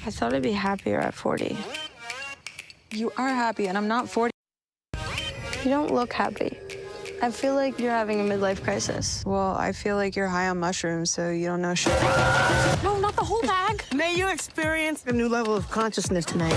I thought I'd be happier at 40. You are happy, and I'm not 40. You don't look happy. I feel like you're having a midlife crisis. Well, I feel like you're high on mushrooms, so you don't know shit. No, not the whole bag. May you experience a new level of consciousness tonight.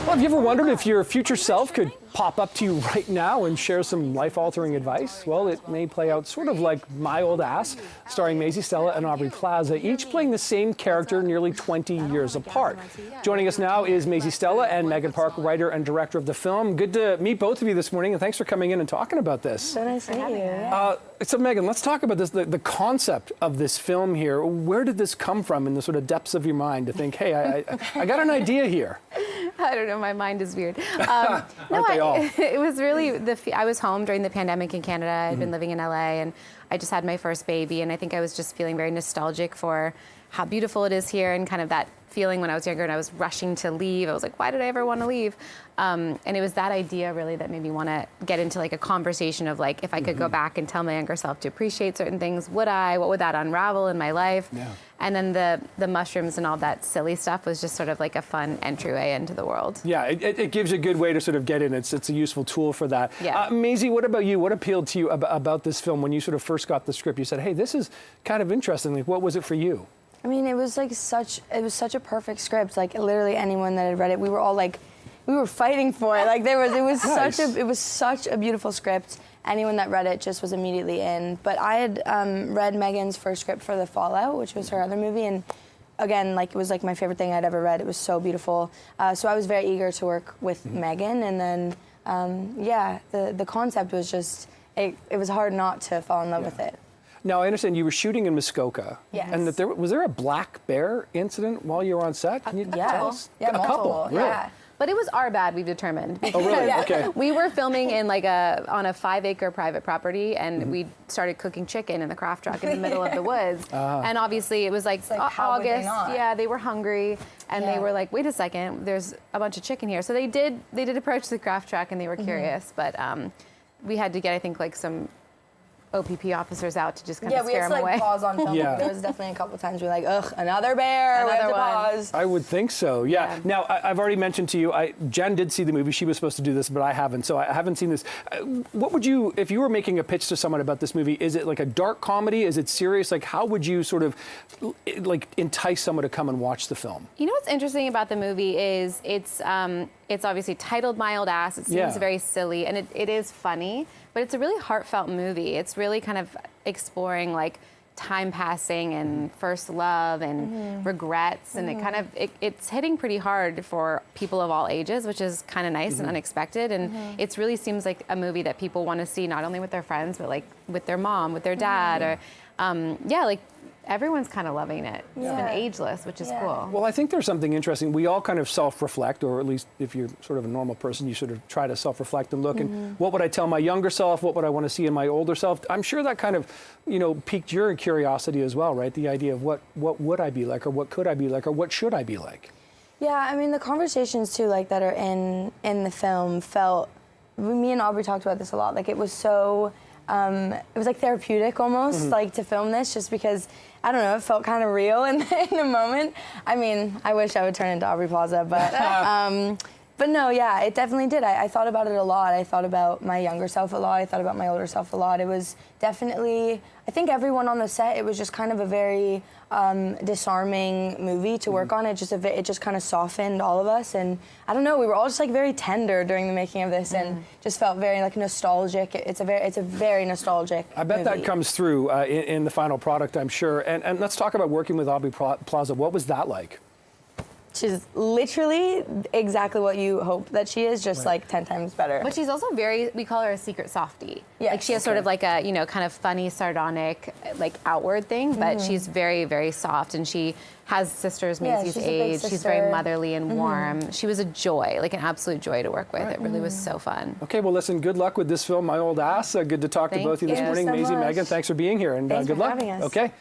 Well, have you ever wondered if your future self could pop up to you right now and share some life-altering advice? Well, it may play out sort of like My Old Ass, starring Maisy, Stella, and Aubrey Plaza, each playing the same character nearly 20 years apart. Joining us now is Maisy, Stella, and Megan Park, writer and director of the film. Good to meet both of you this morning, and thanks for coming in and talking about this. So nice to meet you. So Megan, let's talk about this, the concept of this film here. Where did this come from in the sort of depths of your mind to think, hey, I got an idea here? I don't know, my mind is weird. Aren't they all? It was really, I was home during the pandemic in Canada. I'd been living in LA, and I just had my first baby, and I think I was just feeling very nostalgic for how beautiful it is here, and kind of that feeling when I was younger and I was rushing to leave. I was like, why did I ever want to leave? And it was that idea really that made me want to get into like a conversation of like, if I could go back and tell my younger self to appreciate certain things, would I? What would that unravel in my life? Yeah. And then the mushrooms and all that silly stuff was just sort of like a fun entryway into the world. Yeah, it gives a good way to sort of get in. It's a useful tool for that. Yeah. Maisy, what about you? What appealed to you about this film when you sort of first got the script? You said, hey, this is kind of interesting. Like, what was it for you? I mean, it was like such a perfect script. Like literally anyone that had read it, we were all like, we were fighting for it. Like it was Nice. such a beautiful script. Anyone that read it just was immediately in. But I had read Megan's first script for The Fallout, which was her other movie, and again, like it was like my favorite thing I'd ever read. It was so beautiful. So I was very eager to work with Megan, and then yeah, the concept was just it was hard not to fall in love with it. Now, I understand you were shooting in Muskoka. Yes. And that was there a black bear incident while you were on set? Can you tell us? Yeah, a couple. multiple, Really? yeah. But it was our bad, we've determined. Oh, really? Yeah. Okay. We were filming in like on a 5-acre private property, and we started cooking chicken in the craft truck in the middle of the woods. And obviously it was like, how would they August. not? Yeah, they were hungry, and they were like, wait a second, there's a bunch of chicken here. So they did approach the craft truck, and they were curious, but we had to get, I think, like some OPP officers out to just kind of scare them away. Yeah, we had to like pause on film. Yeah. There was definitely a couple times we were like, ugh, another bear, we have to pause. I would think so, yeah. Now, I've already mentioned to you, Jen did see the movie. She was supposed to do this, but I haven't, so I haven't seen this. What would you, if you were making a pitch to someone about this movie, is it like a dark comedy? Is it serious? Like, how would you sort of like entice someone to come and watch the film? You know what's interesting about the movie is it's obviously titled My Old Ass. It seems very silly, and it is funny, but it's a really heartfelt movie. It's really kind of exploring like time passing and first love and regrets, and it's hitting pretty hard for people of all ages, which is kind of nice and unexpected. And it really seems like a movie that people want to see not only with their friends, but like with their mom, with their dad, or like everyone's kind of loving it. It's been ageless, which is cool. Well, I think there's something interesting. We all kind of self-reflect, or at least if you're sort of a normal person, you sort of try to self-reflect and look and what would I tell my younger self? What would I want to see in my older self? I'm sure that kind of, piqued your curiosity as well, right? The idea of what would I be like, or what could I be like, or what should I be like? Yeah, I mean, the conversations too, like that are in the film felt, me and Aubrey talked about this a lot, like it was so, it was like therapeutic almost, like to film this, just because, I don't know, it felt kind of real in the moment. I mean, I wish I would turn into Aubrey Plaza, but no, yeah, it definitely did. I thought about it a lot. I thought about my younger self a lot. I thought about my older self a lot. It was definitely, I think everyone on the set, it was just kind of a very disarming movie to work on. It just kind of softened all of us, and I don't know, we were all just like very tender during the making of this, and just felt very like nostalgic. It's a very nostalgic I bet movie. that comes through in the final product, I'm sure. And let's talk about working with Aubrey Plaza. What was that like? She's literally exactly what you hope that she is, just like 10 times better. But she's also we call her a secret softie. Yes. Like she has sort of like a, kind of funny, sardonic, like outward thing, but she's very, very soft, and she has sisters Maisy's she's a big age. She's sister. very motherly and warm. She was a joy, like an absolute joy to work with. Right. It really was so fun. Okay, well, listen, good luck with this film, My Old Ass. Good to talk to both of you this Thank you morning. so Maisy, much. Megan, thanks for being here, and Thanks good for luck. having us. Okay.